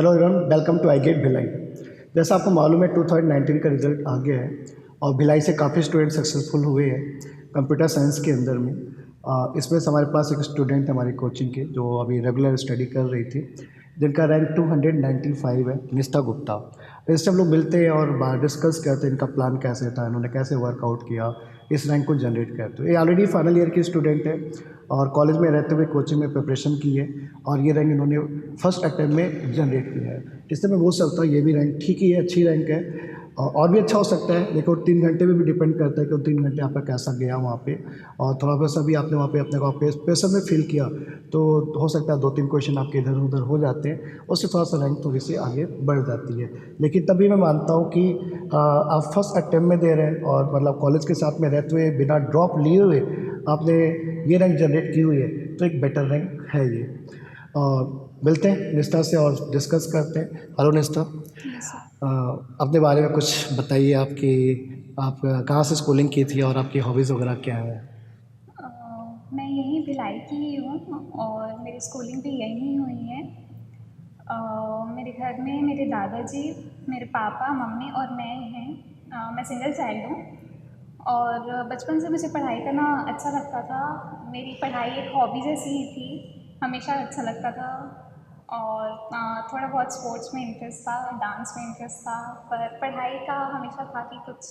Hello everyone, welcome to IIT Bhilai. जैसा आपको मालूम है 2019 का रिजल्ट आ गया है और भिलाई से काफ़ी स्टूडेंट सक्सेसफुल हुए हैं कंप्यूटर साइंस के अंदर में। इसमें से हमारे पास एक स्टूडेंट है हमारी कोचिंग के जो अभी रेगुलर स्टडी कर रही थी, जिनका रैंक 295 है, निष्ठा गुप्ता। इससे हम लोग मिलते हैं और डिस्कस करते हैं इनका प्लान कैसे था, इन्होंने कैसे वर्कआउट किया इस रैंक को जनरेट करते। ये ऑलरेडी फाइनल ईयर की स्टूडेंट है और कॉलेज में रहते हुए कोचिंग में प्रिपरेशन की है और ये रैंक इन्होंने फर्स्ट अटैम्प्ट में जनरेट किया है। इससे मैं बोल सकता हूँ ये भी रैंक ठीक ही है, अच्छी रैंक है और भी अच्छा हो सकता है। देखो 3 घंटे में भी डिपेंड करता है कि 3 घंटे आपका कैसा गया वहाँ पे, और थोड़ा सा भी आपने वहाँ पे अपने को प्रेशर में फील किया तो हो सकता है 2-3 क्वेश्चन आपके इधर उधर हो जाते हैं, उससे थोड़ा सा रैंक थोड़ी सी आगे बढ़ जाती है। लेकिन तभी मैं मानता हूँ कि आप फर्स्ट अटैम्प्ट में दे रहे हैं और मतलब कॉलेज के साथ में रहते हुए बिना ड्रॉप लिए हुए आपने ये रैंक जनरेट की हुई है, तो एक बेटर रैंक है ये। और मिलते हैं निष्ठा से और डिस्कस करते हैं। हेलो निष्ठा, अपने बारे में कुछ बताइए। आप कहाँ से स्कूलिंग की थी और आपकी हॉबीज़ वगैरह क्या है? मैं यहीं भिलाई की ही हूँ और मेरी स्कूलिंग भी यहीं हुई है। मेरे घर में मेरे दादाजी, मेरे पापा, मम्मी और मैं हैं। मैं सिंगल चाइल्ड हूँ और बचपन से मुझे पढ़ाई करना अच्छा लगता था। मेरी पढ़ाई एक हॉबी जैसी ही थी, हमेशा अच्छा लगता था। और थोड़ा बहुत स्पोर्ट्स में इंटरेस्ट था, डांस में इंटरेस्ट था, पर पढ़ाई का हमेशा था कि कुछ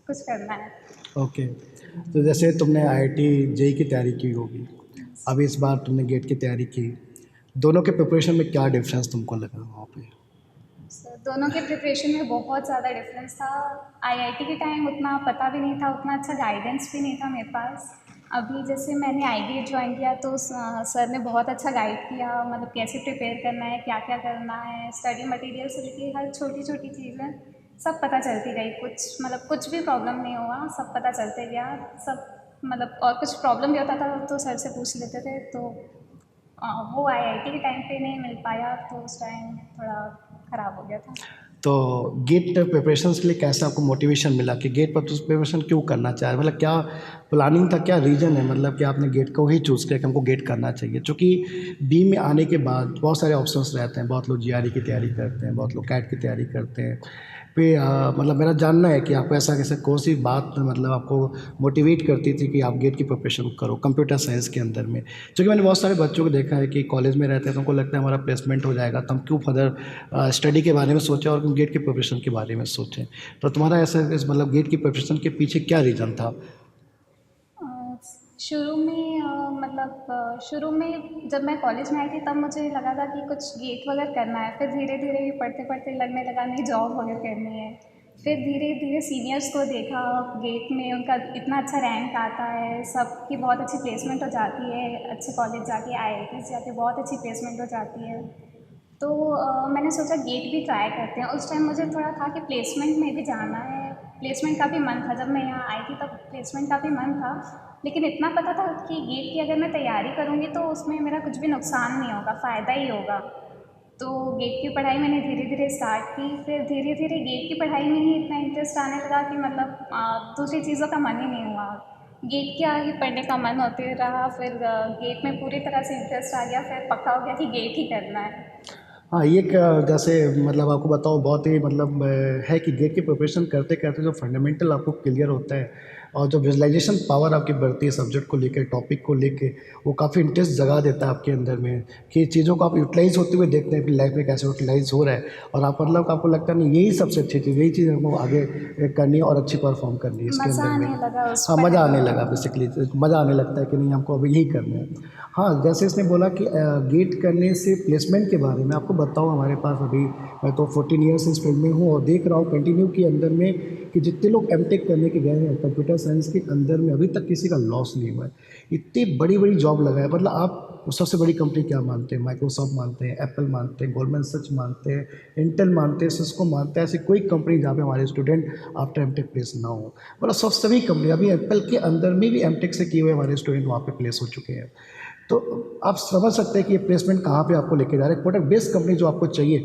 कुछ करना है। ओके, तो जैसे तुमने आईआईटी जेई की तैयारी की होगी, अब इस बार तुमने गेट की तैयारी की, दोनों के प्रिपरेशन में क्या डिफरेंस तुमको लगा वहाँ पे? दोनों के प्रिपरेशन में बहुत ज़्यादा डिफरेंस था। आईआईटी के टाइम उतना पता भी नहीं था, उतना अच्छा गाइडेंस भी नहीं था मेरे पास। अभी जैसे मैंने आईबीए ज्वाइन किया तो सर ने बहुत अच्छा गाइड किया, मतलब कैसे प्रिपेयर करना है, क्या क्या करना है, स्टडी मटेरियल से लेके हर छोटी छोटी चीज़ें सब पता चलती गई। कुछ भी प्रॉब्लम नहीं हुआ, सब पता चलते गया सब। मतलब और कुछ प्रॉब्लम भी होता था तो सर से पूछ लेते थे। तो वो आईआईटी के टाइम पे नहीं मिल पाया तो उस टाइम थोड़ा ख़राब हो गया था। तो गेट प्रिपरेशंस के लिए कैसे आपको मोटिवेशन मिला कि गेट पर प्रिपरेशन क्यों करना चाहे, मतलब क्या प्लानिंग था, क्या रीज़न है मतलब कि आपने गेट को ही चूज़ किया कि हमको गेट करना चाहिए? क्योंकि बी में आने के बाद बहुत सारे ऑप्शंस रहते हैं, बहुत लोग जीआरई की तैयारी करते हैं, बहुत लोग कैट की तैयारी करते हैं। फिर मतलब मेरा जानना है कि आपको ऐसा कैसे कौन सी बात मतलब आपको मोटिवेट करती थी कि आप गेट की प्रिपरेशन करो कंप्यूटर साइंस के अंदर में? क्योंकि मैंने बहुत सारे बच्चों को देखा है कि कॉलेज में रहते हैं तो उनको लगता है हमारा प्लेसमेंट हो जाएगा, तो हम क्यों फर्दर स्टडी के बारे में सोचें और गेट की प्रिपरेशन के बारे में सोचें। तो तुम्हारा ऐसा मतलब गेट की प्रिपरेशन के पीछे क्या रीज़न था? अ, शुरू में शुरू में जब मैं कॉलेज में आई थी तब मुझे लगा था कि कुछ गेट वगैरह करना है। फिर धीरे धीरे पढ़ते पढ़ते लगने लगा नहीं जॉब वगैरह करनी है। फिर धीरे धीरे सीनियर्स को देखा, गेट में उनका इतना अच्छा रैंक आता है, सबकी बहुत अच्छी प्लेसमेंट हो जाती है, अच्छे कॉलेज जाके आईआईटी जाके बहुत अच्छी प्लेसमेंट हो जाती है। तो मैंने सोचा गेट भी ट्राई करते हैं। उस टाइम मुझे थोड़ा था कि प्लेसमेंट में भी जाना है, प्लेसमेंट का भी मन था। जब मैं यहाँ आई थी तब प्लेसमेंट का भी मन था, लेकिन इतना पता था कि गेट की अगर मैं तैयारी करूँगी तो उसमें मेरा कुछ भी नुकसान नहीं होगा, फ़ायदा ही होगा। तो गेट की पढ़ाई मैंने धीरे धीरे स्टार्ट की। फिर धीरे धीरे गेट की पढ़ाई में ही इतना इंटरेस्ट आने लगा कि दूसरी चीज़ों का मन ही नहीं हुआ। गेट क्या ही पढ़ने का मन होते रहा। फिर गेट में पूरी तरह से इंटरेस्ट आ गया, फिर पक्का हो गया कि गेट ही करना है। हाँ, ये जैसे मतलब आपको बताओ बहुत ही मतलब है कि गेट की प्रिपरेशन करते करते जो फंडामेंटल आपको क्लियर होता है और जो विजुअलाइजेशन पावर आपकी बढ़ती है सब्जेक्ट को लेकर, टॉपिक को लेके, वो काफ़ी इंटरेस्ट जगा देता है आपके अंदर में कि चीज़ों को आप यूटिलाइज होते हुए देखते हैं कि लाइफ में कैसे यूटिलाइज हो रहा है। और आप मतलब आपको लगता नहीं यही सबसे अच्छी चीज़, यही चीज़ हमको आगे करनी है और अच्छी परफॉर्म करनी है इसके मज़ा अंदर में। आने लगा उस हाँ, मज़ा पढ़ाई आने में। लगा, बेसिकली मज़ा आने लगता है कि नहीं हमको अभी यही करना है। हाँ, जैसे इसने बोला कि गेट करने से प्लेसमेंट के बारे में आपको बताऊँ, हमारे पास अभी मैं तो 14 ईयर्स इस फील्ड में हूँ और देख रहा हूँ कंटिन्यू के अंदर में कि जितने लोग एमटेक करने के गए हैं कंप्यूटर साइंस के अंदर में अभी तक किसी का लॉस नहीं हुआ है। इतनी बड़ी बड़ी जॉब लगा है, मतलब आप सबसे बड़ी कंपनी क्या मानते हैं? माइक्रोसॉफ्ट मानते हैं, एप्पल मानते हैं, गोल्डमैन सच मानते हैं, इंटेल मानते हैं, सिस्को मानते हैं, ऐसी कोई कंपनी जहाँ पे हमारे स्टूडेंट आफ्टर एमटेक प्लेस ना हो। मतलब सभी कंपनी, अभी एप्पल के अंदर में भी एमटेक से किए हुए हमारे स्टूडेंट वहाँ पे प्लेस हो चुके हैं। तो आप समझ सकते हैं कि ये प्लेसमेंट कहाँ पे आपको लेके जा रहा है। प्रोडक्ट बेस्ड कंपनी जो आपको चाहिए,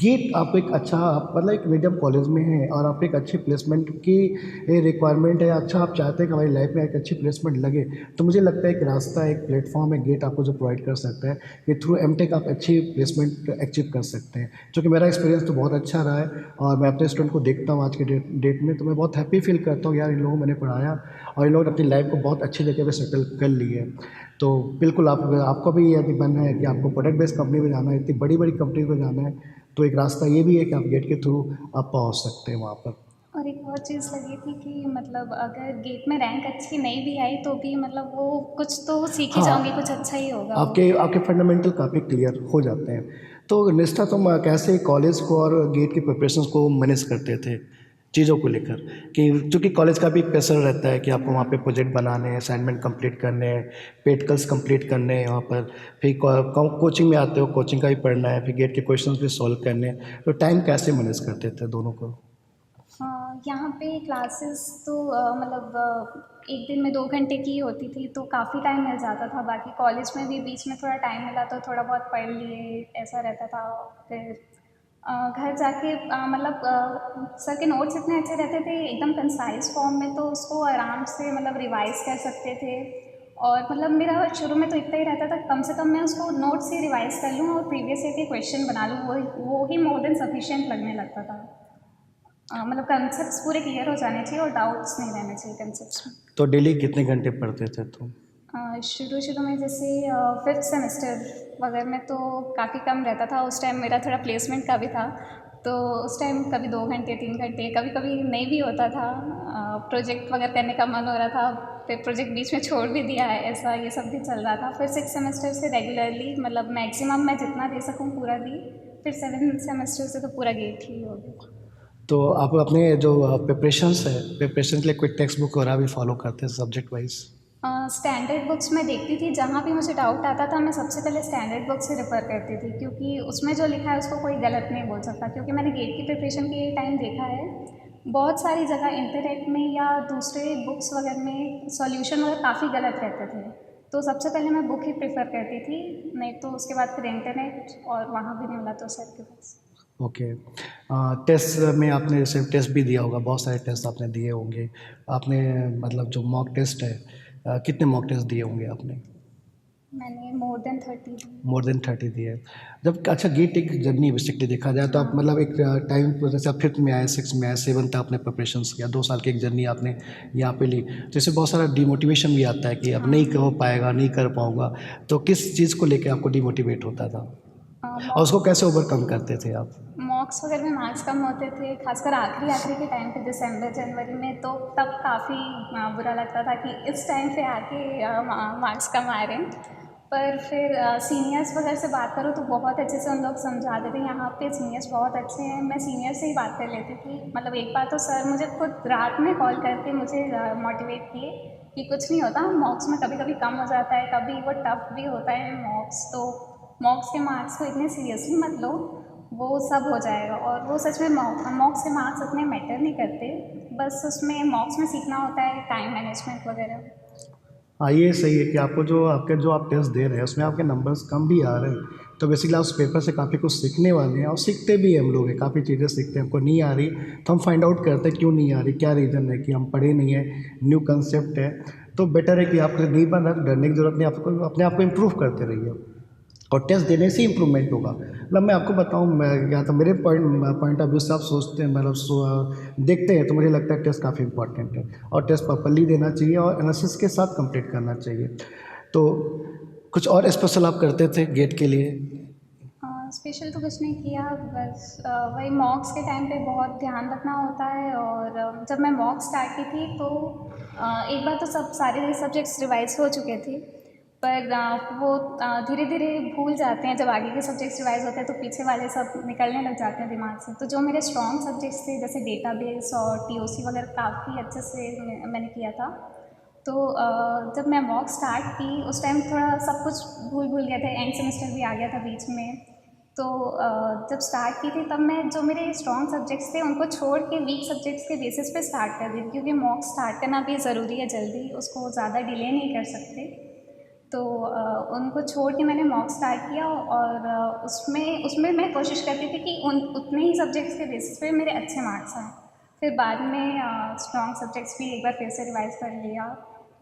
गेट आपको एक अच्छा, आप मतलब एक मीडियम कॉलेज में है और आप एक अच्छी प्लेसमेंट की रिक्वायरमेंट है, अच्छा आप चाहते हैं कि हमारी लाइफ में एक अच्छी प्लेसमेंट लगे, तो मुझे लगता है एक रास्ता, एक प्लेटफॉर्म है गेट आपको जो प्रोवाइड कर सकता है कि थ्रू एमटेक आप अच्छी प्लेसमेंट अचीव कर सकते हैं। जो कि मेरा एक्सपीरियंस तो बहुत अच्छा रहा है और मैं अपने स्टूडेंट को देखता हूँ आज के डेट में, तो मैं बहुत हैप्पी फील करता हूँ यार, इन लोगों को मैंने पढ़ाया और इन लोगों ने अपनी लाइफ को बहुत अच्छी जगह पे सेटल कर ली है। तो बिल्कुल आपको भी यदि मन है कि आपको प्रोडक्ट बेस्ड कंपनी में जाना है, इतनी बड़ी बड़ी कंपनी में जाना है, तो एक रास्ता ये भी है कि आप गेट के थ्रू आप पहुँच सकते हैं वहाँ पर। और एक और चीज़ लगी थी कि मतलब अगर गेट में रैंक अच्छी नहीं भी आई तो भी मतलब वो कुछ तो सीख ही जाऊंगी, कुछ हाँ, अच्छा ही होगा वो। आपके आपके फंडामेंटल काफ़ी क्लियर हो जाते हैं। तो निष्ठा, तुम कैसे कॉलेज को और गेट की प्रिपरेशंस को मैनेज करते थे चीज़ों को लेकर? कि चूँकि कॉलेज का भी एक प्रेशर रहता है कि आपको वहाँ पे प्रोजेक्ट बनाने हैं, असाइनमेंट कंप्लीट करने हैं, प्रैक्टिकल्स कंप्लीट करने हैं वहाँ पर, फिर कोचिंग में आते हो, कोचिंग का भी पढ़ना है, फिर गेट के क्वेश्चंस भी सॉल्व करने हैं, तो टाइम कैसे मैनेज करते थे दोनों को? यहाँ पे क्लासेस तो मतलब एक दिन में 2 घंटे की होती थी तो काफ़ी टाइम मिल जाता था। बाकी कॉलेज में भी बीच में थोड़ा टाइम मिला तो थोड़ा बहुत पढ़ लिए, ऐसा रहता था। फिर घर जाके मतलब सर के नोट्स इतने अच्छे रहते थे एकदम कंसाइज फॉर्म में, तो उसको आराम से मतलब रिवाइज कर सकते थे। और मतलब मेरा शुरू में तो इतना ही रहता था कम से कम मैं उसको नोट्स से रिवाइज कर लूँ और प्रीवियस ईयर के क्वेश्चन बना लूँ, वो ही मोर देन सफिशिएंट लगने लगता था। मतलब कंसेप्ट्स पूरे क्लियर हो जाने चाहिए और डाउट्स नहीं रहने चाहिए कंसेप्ट्स में। तो डेली कितने घंटे पढ़ते थे तुम? शुरू शुरू में जैसे फिफ्थ सेमेस्टर वगैरह में तो काफ़ी कम रहता था। उस टाइम मेरा थोड़ा प्लेसमेंट का भी था, तो उस टाइम कभी 2 घंटे 3 घंटे, कभी कभी नहीं भी होता था। प्रोजेक्ट वगैरह करने का मन हो रहा था, फिर प्रोजेक्ट बीच में छोड़ भी दिया है, ऐसा ये सब भी चल रहा था। फिर सिक्स सेमेस्टर से रेगुलरली मतलब मैक्सिमम मैं जितना दे सकूँ पूरा दी। फिर सेवन सेमेस्टर से तो पूरा गेट ही हो गया। तो आप अपने जो प्रिपरेशंस है, प्रिपरेशन के लिए कोई टेक्स्ट बुक वगैरह भी फॉलो करते हैं सब्जेक्ट वाइज? स्टैंडर्ड बुक्स मैं देखती थी, जहाँ भी मुझे डाउट आता था मैं सबसे पहले स्टैंडर्ड बुक से रेफ़र करती थी, क्योंकि उसमें जो लिखा है उसको कोई गलत नहीं बोल सकता। क्योंकि मैंने गेट की प्रिपरेशन के टाइम देखा है बहुत सारी जगह इंटरनेट में या दूसरे बुक्स वगैरह में सॉल्यूशन वगैरह काफ़ी गलत रहते थे। तो सबसे पहले मैं बुक ही प्रेफर करती थी, नहीं तो उसके बाद फिर इंटरनेट, और वहाँ भी नहीं मिला तो सर के पास। ओके। टेस्ट में आपने जैसे टेस्ट भी दिया होगा, बहुत सारे टेस्ट आपने दिए होंगे। आपने मतलब जो मॉक टेस्ट है, कितने मॉक टेस्ट दिए होंगे आपने? मैंने मोर देन 30 मोर देन 30 दिए। जब अच्छा गेट एक जर्नी बेसिकली देखा जाए तो आप मतलब एक टाइम पर जैसे आप फिफ्थ में आए, सिक्स में आए, सेवन्थ आपने प्रिपरेशंस किया, 2 साल की एक जर्नी आपने यहाँ पे ली, तो इससे बहुत सारा डिमोटिवेशन भी आता है कि अब नहीं हो पाएगा, नहीं कर पाऊँगा। तो किस चीज़ को लेके आपको डिमोटिवेट होता था और उसको कैसे ओवरकम करते थे आप? मॉक्स वगैरह में मार्क्स कम होते थे, खासकर आखिरी आखिरी के टाइम पे दिसंबर जनवरी में, तो तब काफ़ी बुरा लगता था कि इस टाइम पे आके मार्क्स कम आ रहे हैं। पर फिर सीनियर्स वगैरह से बात करो तो बहुत अच्छे से उन लोग समझाते थे। यहाँ पे सीनियर्स बहुत अच्छे हैं, मैं सीनियर से ही बात कर लेती थी। मतलब एक बार तो सर मुझे खुद रात में कॉल करके मुझे मोटिवेट किए कि कुछ नहीं होता, मॉक्स में कभी कभी कम हो जाता है, कभी वो टफ भी होता है मॉक्स, तो मॉक्स के मार्क्स को इतने सीरियसली मत लो, वो सब हो जाएगा। और वो सच में मॉक्स के मार्क्स उतने मैटर नहीं करते, बस उसमें मॉक्स में सीखना होता है टाइम मैनेजमेंट वगैरह। हाँ, ये सही है कि आपको जो आप टेस्ट दे रहे हैं उसमें आपके नंबर्स कम भी आ रहे हैं, तो बेसिकली आप उस पेपर से काफ़ी कुछ सीखने वाले हैं और सीखते भी हैं। हम लोग हैं, काफ़ी चीज़ें सीखते हैं। हमको नहीं आ रही तो हम फाइंड आउट करते हैं क्यों नहीं आ रही, क्या रीज़न है, कि हम पढ़े नहीं है, न्यू कंसेप्ट है। तो बेटर है कि आपको नहीं बन रहा तो डरने की ज़रूरत नहीं, आपको अपने आप को इम्प्रूव करते रहिए और टेस्ट देने से इम्प्रूवमेंट होगा। मतलब मैं आपको बताऊँ, मैं या तो मेरे पॉइंट ऑफ व्यू से आप सोचते हैं, मतलब देखते हैं, तो मुझे लगता है टेस्ट काफ़ी इंपॉर्टेंट है और टेस्ट प्रॉपर्ली देना चाहिए और एनालिसिस के साथ कंप्लीट करना चाहिए। तो कुछ और स्पेशल आप करते थे गेट के लिए? स्पेशल तो कुछ नहीं किया, बस वही मॉक्स के टाइम पे बहुत ध्यान रखना होता है। और जब मैं मॉक स्टार्ट की थी तो एक बार तो सब सारे सब्जेक्ट्स रिवाइज हो चुके थे, पर वो धीरे धीरे भूल जाते हैं। जब आगे के सब्जेक्ट्स रिवाइज होते हैं तो पीछे वाले सब निकलने लग जाते हैं दिमाग से। तो जो मेरे स्ट्रॉन्ग सब्जेक्ट्स थे जैसे डेटाबेस और टीओसी वगैरह काफ़ी अच्छे से मैंने किया था। तो जब मैं मॉक स्टार्ट की उस टाइम थोड़ा सब कुछ भूल भूल गए थे, एंड सेमेस्टर भी आ गया था बीच में। तो जब स्टार्ट की थी तब मैं जो मेरे स्ट्रॉन्ग सब्जेक्ट्स थे उनको छोड़ के वीक सब्जेक्ट्स के बेसिस पे स्टार्ट कर दी थी, क्योंकि मॉक स्टार्ट करना भी ज़रूरी है जल्दी, उसको ज़्यादा डिले नहीं कर सकते। तो उनको छोड़ के मैंने मॉक स्टार्ट किया और उसमें मैं कोशिश करती थी कि उतने ही सब्जेक्ट्स के बेसिस पे मेरे अच्छे मार्क्स आए। फिर बाद में स्ट्रॉन्ग सब्जेक्ट्स भी एक बार फिर से रिवाइज़ कर लिया।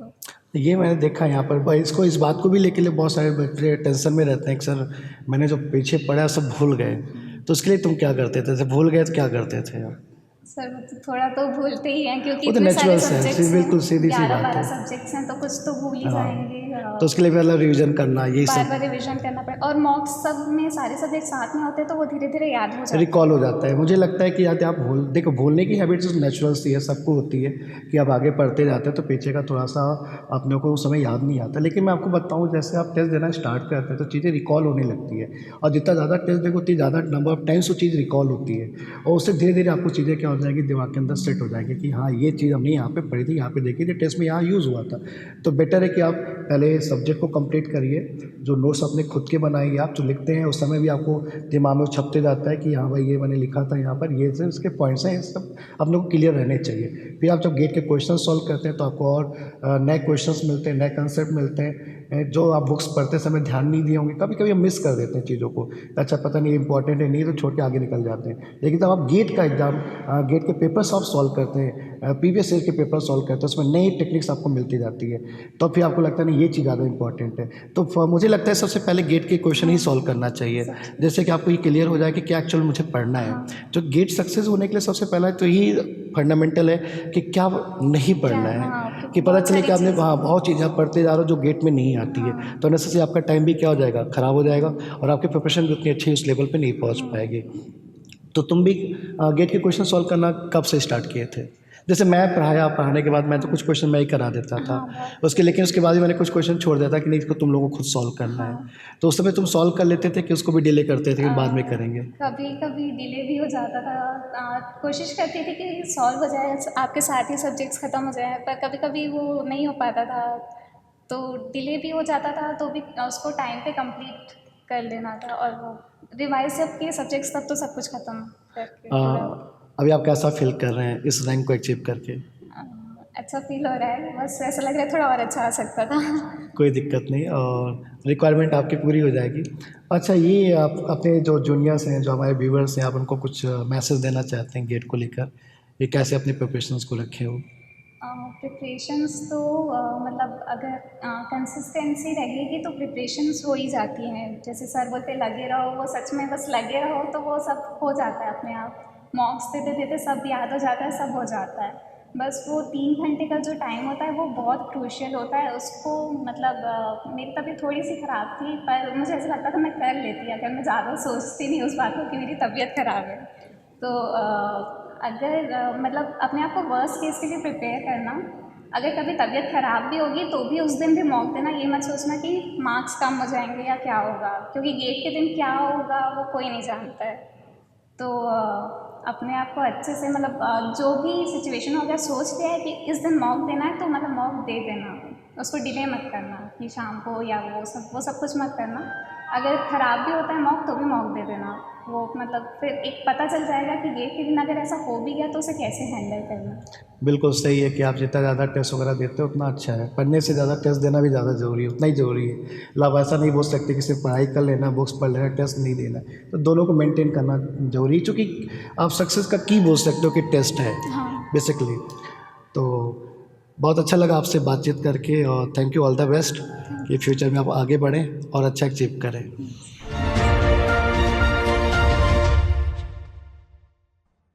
तो ये मैंने देखा यहाँ पर इसको इस बात को भी लेके लिए बहुत सारे बच्चे टेंशन में रहते हैं कि सर मैंने जो पीछे पढ़ा सब भूल गए, तो उसके लिए तुम क्या करते थे? जब भूल गए तो क्या करते थे आप? सर वो तो थोड़ा तो भूलते ही हैं क्योंकि वो तो इतने सारे नेचुरल है, सब्जेक्ट्स हैं, बिल्कुल सीधी सी बात 11-12 है। सब्जेक्ट्स हैं तो कुछ तो भूल ही हाँ, जाएंगे। तो उसके लिए मतलब रिवीजन करना यही बार सब बार रिवीजन करना पड़े और मॉक्स सब में सारे सब्जेक्ट साथ में होते हैं तो वो धीरे धीरे याद हो जाते हैं। रिकॉल हो जाता है। मुझे लगता है कि याद आप देखो भूलने की हैबिट जो नेचुरल सी है, सबको होती है कि आप आगे पढ़ते जाते हैं तो पीछे का थोड़ा सा अपने को उस समय याद नहीं आता। लेकिन मैं आपको बताऊं, जैसे आप टेस्ट देना स्टार्ट करते हैं तो चीज़ें रिकॉल होने लगती है, और जितना ज़्यादा टेस्ट देखो उतनी ज़्यादा नंबर ऑफ टाइम्स वो चीज़ रिकॉल होती है, और उससे धीरे धीरे आपको चीज़ें क्या हो जाएगी, दिमाग के अंदर सेट हो जाएगी कि हाँ ये चीज़ हमने यहाँ पे पढ़ी थी, यहाँ पे देखी थी, टेस्ट में यहाँ यूज़ हुआ था। तो बेटर है कि आप पहले सब्जेक्ट को कंप्लीट करिए, जो नोट्स अपने खुद के बनाइए, आप जो लिखते हैं उस समय भी आपको दिमाग में छपते जाता है कि हाँ भाई ये मैंने लिखा था यहाँ पर, ये से इसके पॉइंट्स हैं, ये सब अपने को क्लियर रहने चाहिए। फिर आप जब गेट के क्वेश्चन सॉल्व करते हैं तो आपको और नए क्वेश्चंस मिलते हैं, नए कंसेप्ट मिलते हैं जो आप बुक्स पढ़ते समय ध्यान नहीं दिए होंगे। कभी कभी हम मिस कर देते हैं चीज़ों को, अच्छा पता नहीं इंपॉर्टेंट है नहीं, तो छोड़ के आगे निकल जाते हैं। लेकिन जब आप गेट का एग्ज़ाम, गेट के पेपर्स आप सॉल्व करते हैं, प्रीवियस ईयर के पेपर सॉल्व करते हैं, उसमें नई टेक्निक्स आपको मिलती जाती है, तो फिर आपको लगता है नहीं ये चीज़ ज़्यादा इंपॉर्टेंट है। तो मुझे लगता है सबसे पहले गेट के क्वेश्चन ही सॉल्व करना चाहिए, जैसे कि आपको ये क्लियर हो जाए कि क्या एक्चुअल मुझे पढ़ना है। जो गेट सक्सेस होने के लिए सबसे पहला तो यही फंडामेंटल है कि क्या नहीं पढ़ना है, कि पता चले कि आपने बहुत चीज़ें आप पढ़ते जा रहे हो जो गेट में नहीं आती है, तो नेसेसरी आपका टाइम भी क्या हो जाएगा, ख़राब हो जाएगा, और आपकी प्रिपरेशन भी उतनी अच्छी उस लेवल पे नहीं पहुंच पाएगी। तो तुम भी गेट के क्वेश्चन सॉल्व करना कब से स्टार्ट किए थे? जैसे मैं पढ़ाने के बाद मैं तो कुछ क्वेश्चन मैं ही करा देता था लेकिन उसके बाद भी मैंने कुछ क्वेश्चन छोड़ दिया था कि नहीं इसको तुम लोगों को खुद सॉल्व करना है। तो उस समय तुम सॉल्व कर लेते थे कि उसको भी डिले करते थे कि बाद में करेंगे? कभी कभी डिले भी हो जाता था। कोशिश करती थी कि सॉल्व हो जाए, आपके साथ ही सब्जेक्ट्स ख़त्म हो जाए, पर कभी कभी वो नहीं हो पाता था, तो डिले भी हो जाता था, तो भी उसको टाइम पे कंप्लीट कर लेना था। और वो रिवाइज जब किए सब्जेक्ट्स तब तो सब कुछ ख़त्म करके अभी आप कैसा फील कर रहे हैं इस रैंक को अचीव करके? अच्छा फील हो रहा है, बस ऐसा लग रहा है थोड़ा और अच्छा आ सकता था। कोई दिक्कत नहीं, और रिक्वायरमेंट आपकी पूरी हो जाएगी। अच्छा, ये आप अपने जो जूनियर्स हैं, जो हमारे व्यूवर्स हैं, आप उनको कुछ मैसेज देना चाहते हैं गेट को लेकर, ये कैसे अपनी प्रिपरेशंस को रखे हो? प्रिपरेशंस तो मतलब अगर कंसिस्टेंसी रहेगी तो प्रिपरेशंस हो ही जाती हैं। जैसे सर बोलते लगे रहो, वो सच में बस लगे रहो तो वो सब हो जाता है अपने आप। मॉक्स देते देते सब याद हो जाता है, सब हो जाता है। बस वो 3 घंटे का जो टाइम होता है वो बहुत क्रूशियल होता है। उसको मतलब मेरी तबीयत थोड़ी सी ख़राब थी, पर मुझे ऐसा लगता था मैं कर लेती अगर मैं ज़्यादा सोचती नहीं उस बात को कि मेरी तबीयत ख़राब है। तो अगर मतलब अपने आप को वर्स्ट केस के लिए प्रिपेयर करना। अगर कभी तबीयत ख़राब भी होगी तो भी उस दिन भी मॉक देना। ये मत सोचना कि मार्क्स कम हो जाएंगे या क्या होगा, क्योंकि गेट के दिन क्या होगा वो कोई नहीं जानता है। तो अपने आप को अच्छे से मतलब जो भी सिचुएशन हो, अगर सोच लिया है कि इस दिन मॉक देना है तो मतलब मॉक दे देना, उसको डिले मत करना कि शाम को या वो सब कुछ मत करना। अगर ख़राब भी होता है मॉक तो भी मॉक दे देना। वो मतलब फिर एक पता चल जाएगा कि गेट के दिन अगर ऐसा हो भी गया तो उसे कैसे हैंडल करना। बिल्कुल सही है कि आप जितना ज़्यादा टेस्ट वगैरह देते हो उतना अच्छा है, पढ़ने से ज़्यादा टेस्ट देना भी ज़्यादा ज़रूरी है, उतना ही ज़रूरी है। मतलब ऐसा नहीं बोल सकते कि सिर्फ पढ़ाई कर लेना, बुक्स पढ़ लेना, टेस्ट नहीं देना, तो दोनों को मेंटेन करना ज़रूरी है, क्योंकि आप सक्सेस का की बोल सकते हो कि टेस्ट है बेसिकली। तो बहुत अच्छा लगा आपसे बातचीत करके, और thank you, all the best कि फ्यूचर में आप आगे बढ़ें और अच्छा अचीव करें।